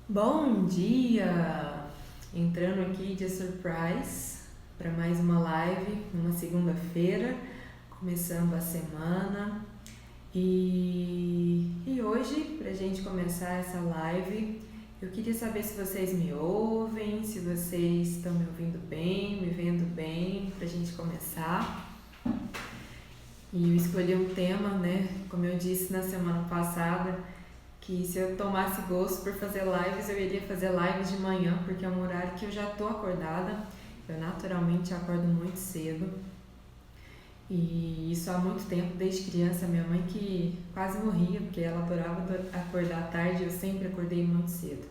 Bom dia! Entrando aqui de surprise para mais uma live numa segunda-feira, começando a semana. E hoje, para a gente começar essa live, eu queria saber se vocês me ouvem, se vocês estão me ouvindo bem, me vendo bem, para a gente começar. E eu escolhi um tema, né? Como eu disse na semana passada, que se eu tomasse gosto por fazer lives, eu iria fazer lives de manhã, porque é um horário que eu já tô acordada. Eu naturalmente acordo muito cedo. E isso há muito tempo, desde criança. Minha mãe que quase morria, porque ela adorava acordar tarde, eu sempre acordei muito cedo.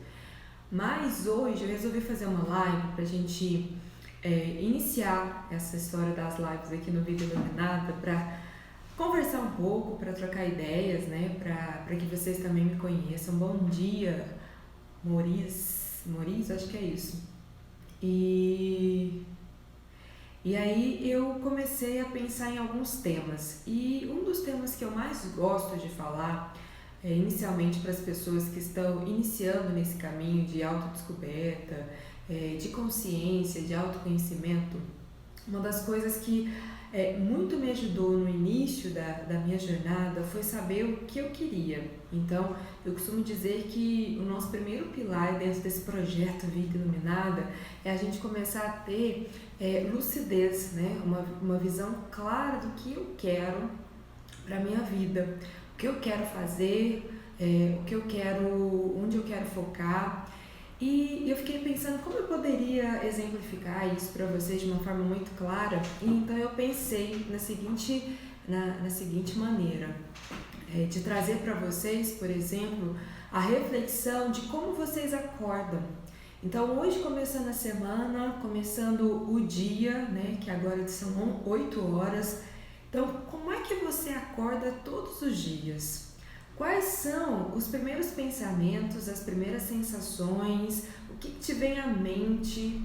Mas hoje eu resolvi fazer uma live pra gente iniciar essa história das lives aqui no Vida Iluminada, pra conversar um pouco, para trocar ideias, né? Para que vocês também me conheçam. Bom dia, Moriz, acho que é isso. E, e aí eu comecei a pensar em alguns temas. E um dos temas que eu mais gosto de falar, inicialmente para as pessoas que estão iniciando nesse caminho de autodescoberta, de consciência, de autoconhecimento, uma das coisas que muito me ajudou no início da minha jornada foi saber o que eu queria. Então, eu costumo dizer que o nosso primeiro pilar dentro desse projeto Vida Iluminada é a gente começar a ter lucidez, né? Uma visão clara do que eu quero para a minha vida, o que eu quero fazer, o que eu quero, onde eu quero focar. E eu fiquei pensando como eu poderia exemplificar isso para vocês de uma forma muito clara. E então eu pensei na seguinte maneira, de trazer para vocês, por exemplo, a reflexão de como vocês acordam. Então hoje, começando a semana, começando o dia, né, que agora são 8 horas. Então, como é que você acorda todos os dias? Quais são os primeiros pensamentos, as primeiras sensações, o que te vem à mente?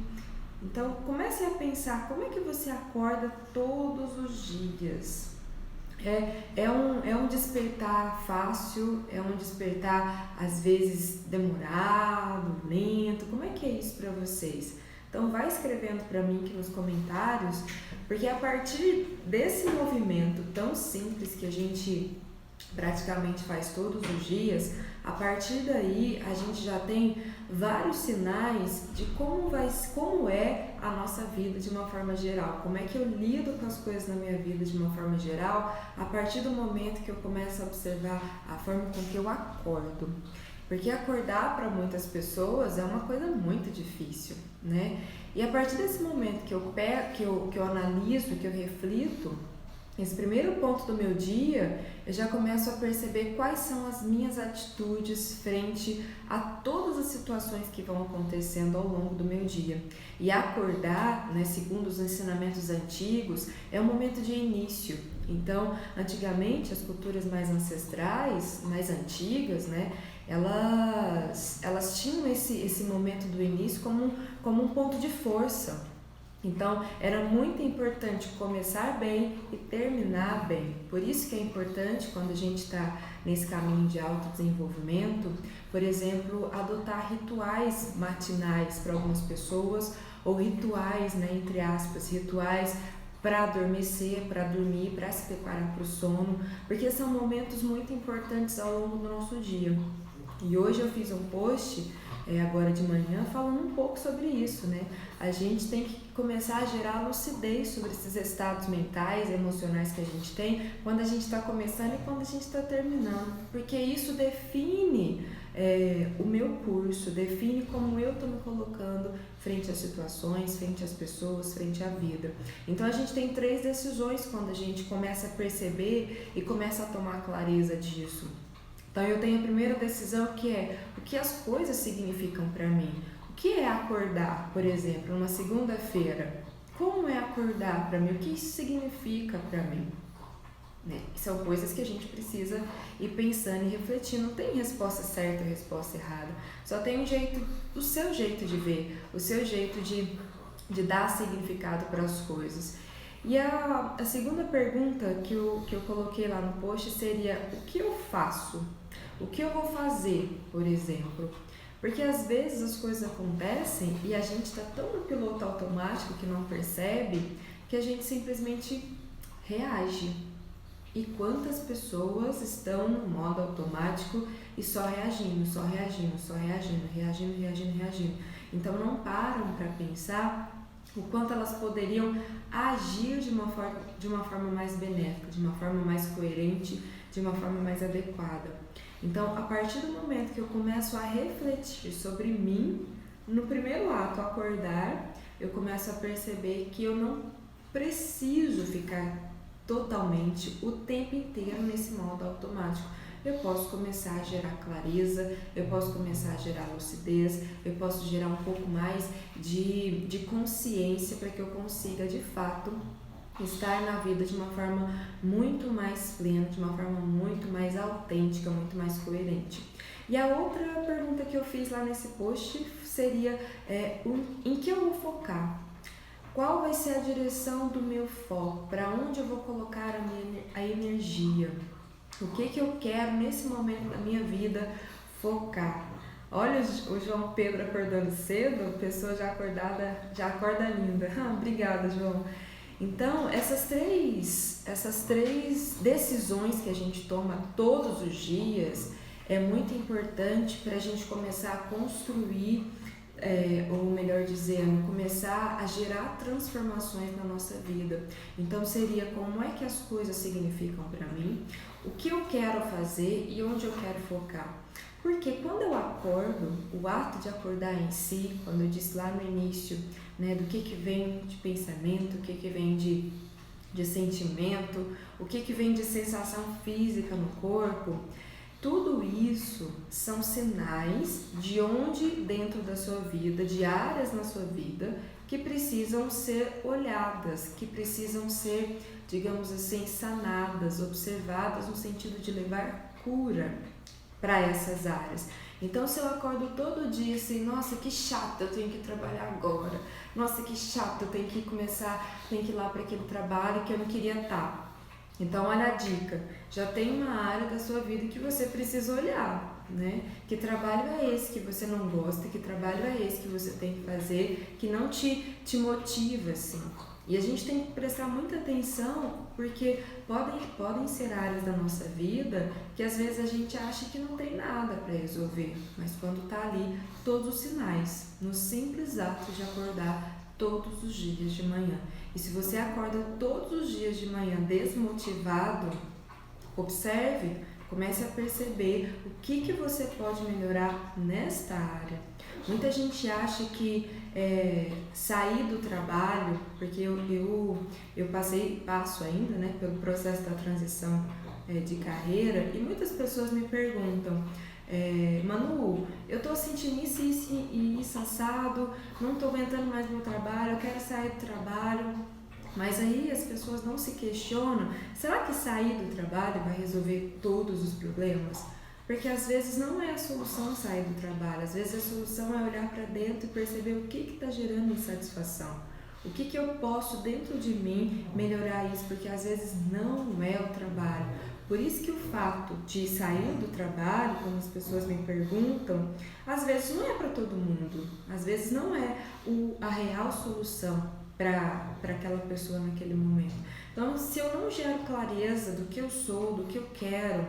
Então, comece a pensar como é que você acorda todos os dias. É um despertar fácil, é um despertar às vezes demorado, lento. Como é que é isso para vocês? Então vai escrevendo para mim aqui nos comentários, porque a partir desse movimento tão simples que a gente praticamente faz todos os dias, a partir daí a gente já tem vários sinais de como é a nossa vida de uma forma geral, como é que eu lido com as coisas na minha vida de uma forma geral, a partir do momento que eu começo a observar a forma com que eu acordo. Porque acordar para muitas pessoas é uma coisa muito difícil, né? E a partir desse momento que eu analiso, que eu reflito, esse primeiro ponto do meu dia, eu já começo a perceber quais são as minhas atitudes frente a todas as situações que vão acontecendo ao longo do meu dia. E acordar, né, segundo os ensinamentos antigos, é um momento de início. Então, antigamente, as culturas mais ancestrais, mais antigas, né, elas tinham esse momento do início como um ponto de força. Então, era muito importante começar bem e terminar bem. Por isso que é importante, quando a gente está nesse caminho de autodesenvolvimento, por exemplo, adotar rituais matinais para algumas pessoas, ou rituais, né, entre aspas, rituais para adormecer, para dormir, para se preparar para o sono, porque são momentos muito importantes ao longo do nosso dia. E hoje eu fiz um post agora de manhã falando um pouco sobre isso, né? A gente tem que começar a gerar lucidez sobre esses estados mentais, emocionais que a gente tem quando a gente está começando e quando a gente está terminando, porque isso define o meu curso, define como eu estou me colocando frente às situações, frente às pessoas, frente à vida. Então a gente tem 3 decisões quando a gente começa a perceber e começa a tomar clareza disso. Então eu tenho a primeira decisão, que é o que as coisas significam para mim. O que é acordar, por exemplo, numa segunda-feira? Como é acordar para mim? O que isso significa para mim? Né? São coisas que a gente precisa ir pensando e refletindo. Não tem resposta certa ou resposta errada. Só tem o seu jeito de ver, o seu jeito de dar significado para as coisas. E a segunda pergunta que eu coloquei lá no post seria: o que eu faço? O que eu vou fazer, por exemplo? Porque às vezes as coisas acontecem e a gente está tão no piloto automático que não percebe que a gente simplesmente reage. E quantas pessoas estão no modo automático e só reagindo, só reagindo, só reagindo, reagindo, reagindo, reagindo. Então não param para pensar o quanto elas poderiam agir de uma forma mais benéfica, de uma forma mais coerente, de uma forma mais adequada. Então, a partir do momento que eu começo a refletir sobre mim, no primeiro ato, acordar, eu começo a perceber que eu não preciso ficar totalmente o tempo inteiro nesse modo automático. Eu posso começar a gerar clareza, eu posso começar a gerar lucidez, eu posso gerar um pouco mais de consciência para que eu consiga, de fato, estar na vida de uma forma muito mais plena, de uma forma muito mais autêntica, muito mais coerente. E a outra pergunta que eu fiz lá nesse post seria em que eu vou focar? Qual vai ser a direção do meu foco? Para onde eu vou colocar a energia? O que eu quero nesse momento da minha vida focar? Olha o João Pedro acordando cedo, pessoa já acordada, já acorda linda. Obrigada, João. Então, essas três decisões que a gente toma todos os dias é muito importante para a gente começar a construir, ou melhor dizendo, começar a gerar transformações na nossa vida. Então, seria como é que as coisas significam para mim, o que eu quero fazer e onde eu quero focar. Porque quando eu acordo, o ato de acordar em si, quando eu disse lá no início, né, do que vem de pensamento, o que vem de sentimento, o que vem de sensação física no corpo, tudo isso são sinais de onde dentro da sua vida, de áreas na sua vida, que precisam ser olhadas, que precisam ser, digamos assim, sanadas, observadas no sentido de levar cura para essas áreas. Então, se eu acordo todo dia assim, nossa, que chato, eu tenho que trabalhar agora, nossa, que chato, eu tenho que ir lá para aquele trabalho que eu não queria estar. Então, olha a dica, já tem uma área da sua vida que você precisa olhar, né? Que trabalho é esse que você não gosta, que trabalho é esse que você tem que fazer, que não te motiva, assim. E a gente tem que prestar muita atenção, porque podem ser áreas da nossa vida que às vezes a gente acha que não tem nada para resolver, mas quando está ali, todos os sinais, no simples ato de acordar todos os dias de manhã. E se você acorda todos os dias de manhã desmotivado, observe, comece a perceber o que você pode melhorar nesta área. Muita gente acha que sair do trabalho, porque eu passo ainda, né, pelo processo da transição de carreira, e muitas pessoas me perguntam, Manu, eu tô sentindo isso assado, não tô aguentando mais meu trabalho, eu quero sair do trabalho. Mas aí as pessoas não se questionam, será que sair do trabalho vai resolver todos os problemas? Porque às vezes não é a solução sair do trabalho, às vezes a solução é olhar para dentro e perceber o que está gerando insatisfação. O que eu posso dentro de mim melhorar isso, porque às vezes não é o trabalho. Por isso que o fato de sair do trabalho, quando as pessoas me perguntam, às vezes não é para todo mundo, às vezes não é a real solução para aquela pessoa naquele momento. Então, se eu não gero clareza do que eu sou, do que eu quero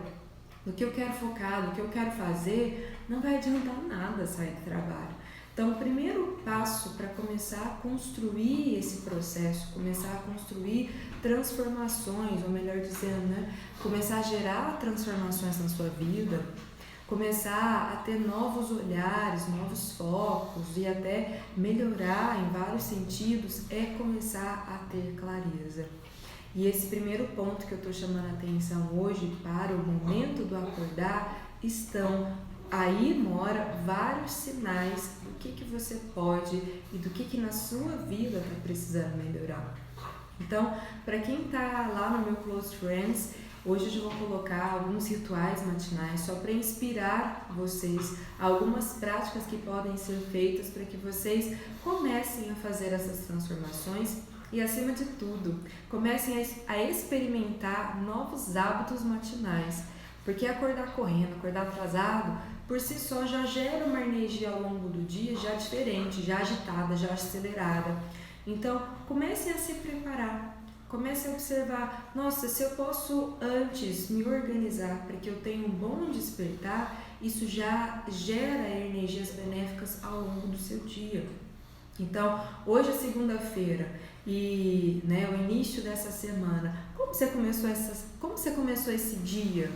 focar, do que eu quero fazer, não vai adiantar nada sair do trabalho. Então, o primeiro passo para começar a construir esse processo, começar a construir transformações, ou melhor dizendo, né, começar a gerar transformações na sua vida, começar a ter novos olhares, novos focos e até melhorar em vários sentidos, é começar a ter clareza. E esse primeiro ponto que eu estou chamando a atenção hoje para o momento do acordar, aí mora vários sinais do que você pode e do que na sua vida está precisando melhorar. Então, para quem está lá no meu Close Friends, hoje eu vou colocar alguns rituais matinais só para inspirar vocês, algumas práticas que podem ser feitas para que vocês comecem a fazer essas transformações e, acima de tudo, comecem a experimentar novos hábitos matinais. Porque acordar correndo, acordar atrasado, por si só já gera uma energia ao longo do dia já diferente, já agitada, já acelerada. Então, comecem a se preparar. Comece a observar, nossa, se eu posso antes me organizar para que eu tenha um bom despertar, isso já gera energias benéficas ao longo do seu dia. Então, hoje é segunda-feira e o início dessa semana, como você começou esse dia?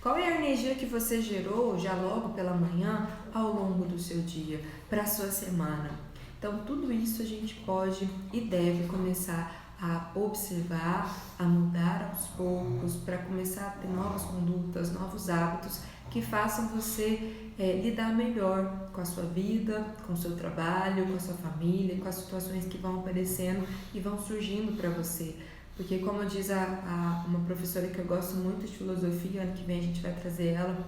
Qual é a energia que você gerou já logo pela manhã ao longo do seu dia, para a sua semana? Então, tudo isso a gente pode e deve começar a observar, a mudar aos poucos, para começar a ter novas condutas, novos hábitos que façam você lidar melhor com a sua vida, com o seu trabalho, com a sua família, com as situações que vão aparecendo e vão surgindo para você. Porque como diz uma professora que eu gosto muito de filosofia, ano que vem a gente vai trazer ela,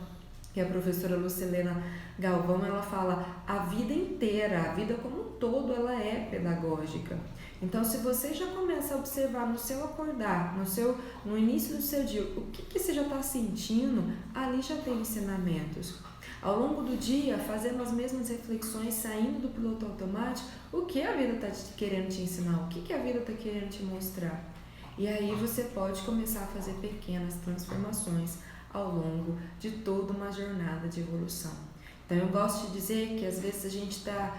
que é a professora Lucilena Galvão, ela fala, a vida inteira, a vida como um todo, ela é pedagógica. Então, se você já começa a observar no seu acordar, no início do seu dia, o que você já está sentindo, ali já tem ensinamentos. Ao longo do dia, fazendo as mesmas reflexões, saindo do piloto automático, o que a vida está querendo te ensinar, o que a vida está querendo te mostrar. E aí você pode começar a fazer pequenas transformações ao longo de toda uma jornada de evolução. Então eu gosto de dizer que às vezes a gente está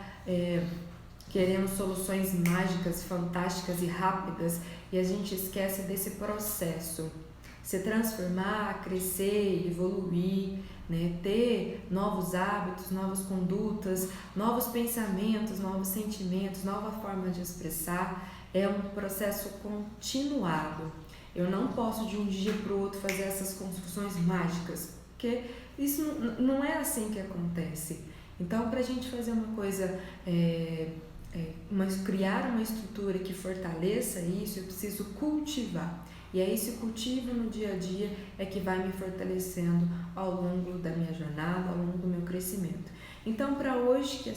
querendo soluções mágicas, fantásticas e rápidas e a gente esquece desse processo. Se transformar, crescer, evoluir, ter novos hábitos, novas condutas, novos pensamentos, novos sentimentos, nova forma de expressar, é um processo continuado. Eu não posso de um dia para o outro fazer essas construções mágicas, porque isso não é assim que acontece. Então, para a gente fazer uma coisa, criar uma estrutura que fortaleça isso, eu preciso cultivar. E é esse cultivo no dia a dia é que vai me fortalecendo ao longo da minha jornada, ao longo do meu crescimento. Então, para hoje, que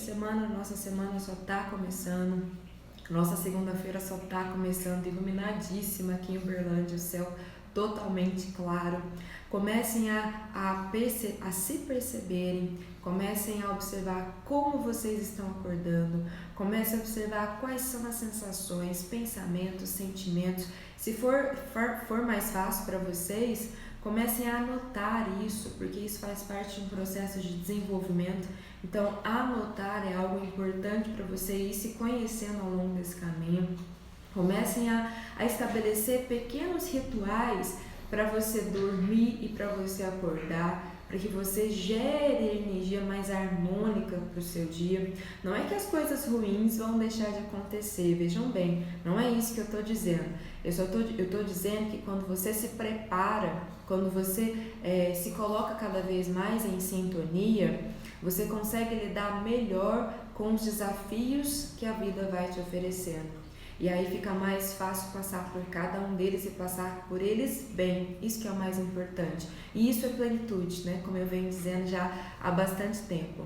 nossa semana só está começando, nossa segunda-feira só está começando, iluminadíssima aqui em Uberlândia, o céu totalmente claro. Comecem a se perceberem, comecem a observar como vocês estão acordando, comecem a observar quais são as sensações, pensamentos, sentimentos. Se for mais fácil para vocês, comecem a anotar isso, porque isso faz parte de um processo de desenvolvimento. Então, anotar é algo importante para você ir se conhecendo ao longo desse caminho. Comecem a estabelecer pequenos rituais para você dormir e para você acordar, para que você gere energia mais harmônica para o seu dia. Não é que as coisas ruins vão deixar de acontecer, vejam bem, não é isso que eu estou dizendo. Eu estou dizendo que quando você se prepara, quando você se coloca cada vez mais em sintonia, você consegue lidar melhor com os desafios que a vida vai te oferecendo. E aí fica mais fácil passar por cada um deles e passar por eles bem. Isso que é o mais importante. E isso é plenitude, Como eu venho dizendo já há bastante tempo.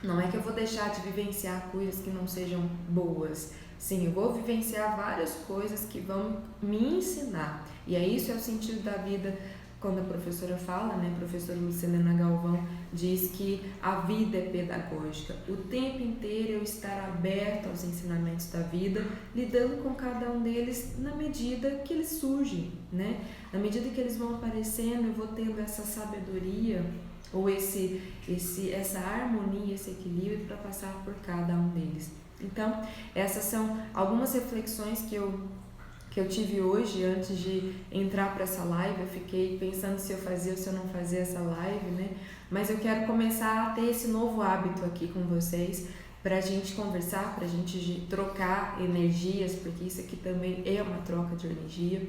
Não é que eu vou deixar de vivenciar coisas que não sejam boas. Sim, eu vou vivenciar várias coisas que vão me ensinar. E isso é o sentido da vida. Quando a professora fala, a professora Lucilena Galvão diz que a vida é pedagógica. O tempo inteiro eu estar aberto aos ensinamentos da vida, lidando com cada um deles na medida que eles surgem, Na medida que eles vão aparecendo, eu vou tendo essa sabedoria ou essa harmonia, esse equilíbrio para passar por cada um deles. Então, essas são algumas reflexões que eu tive hoje antes de entrar para essa live. Eu fiquei pensando se eu fazia ou se eu não fazia essa live, Mas eu quero começar a ter esse novo hábito aqui com vocês, para a gente conversar, para a gente trocar energias, porque isso aqui também é uma troca de energia,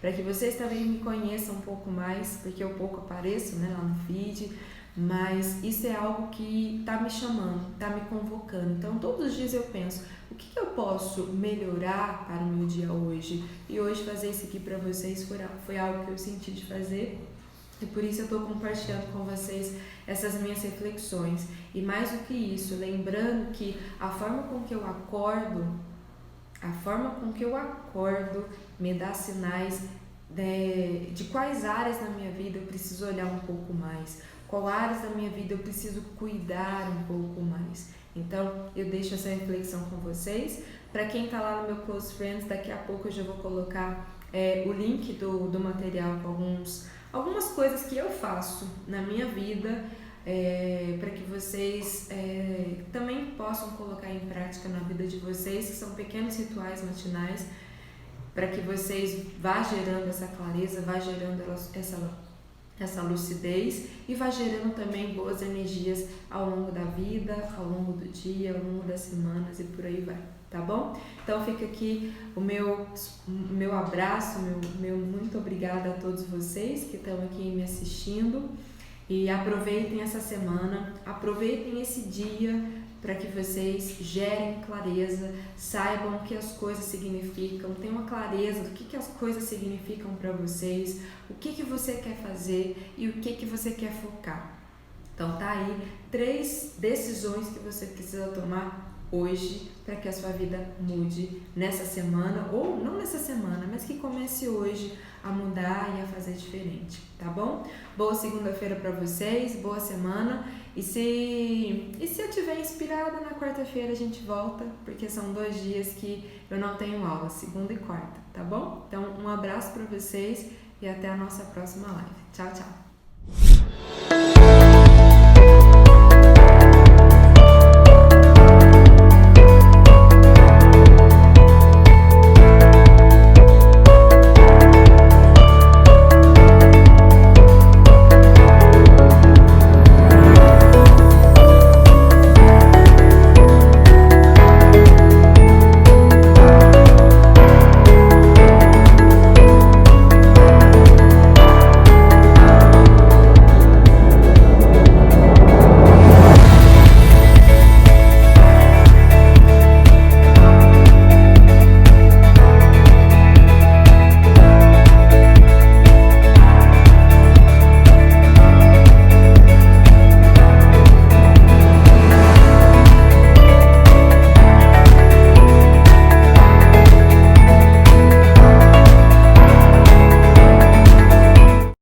para que vocês também me conheçam um pouco mais, porque eu pouco apareço, lá no feed, mas isso é algo que está me chamando, está me convocando. Então, todos os dias eu penso, o que eu posso melhorar para o meu dia hoje? E hoje fazer isso aqui para vocês foi algo que eu senti de fazer, e por isso eu estou compartilhando com vocês essas minhas reflexões. E mais do que isso, lembrando que a forma com que eu acordo me dá sinais de quais áreas na minha vida eu preciso olhar um pouco mais. qual áreas da minha vida eu preciso cuidar um pouco mais. Então, eu deixo essa reflexão com vocês. Para quem está lá no meu Close Friends, daqui a pouco eu já vou colocar o link do material com algumas coisas que eu faço na minha vida, para que vocês também possam colocar em prática na vida de vocês, que são pequenos rituais matinais, para que vocês vá gerando essa clareza, vá gerando essa lucidez e vá gerando também boas energias ao longo da vida, ao longo do dia, ao longo das semanas e por aí vai, tá bom? Então fica aqui o meu abraço, meu muito obrigada a todos vocês que estão aqui me assistindo, e aproveitem essa semana, aproveitem esse dia para que vocês gerem clareza, saibam o que as coisas significam, tenham uma clareza do que as coisas significam para vocês, o que você quer fazer e o que você quer focar. Então tá aí 3 decisões que você precisa tomar hoje para que a sua vida mude nessa semana, ou não nessa semana, mas que comece hoje a mudar e a fazer diferente, tá bom? Boa segunda-feira para vocês, boa semana, e se eu tiver inspirada na quarta-feira a gente volta, porque são 2 dias que eu não tenho aula, segunda e quarta, tá bom? Então um abraço para vocês e até a nossa próxima live. Tchau, tchau!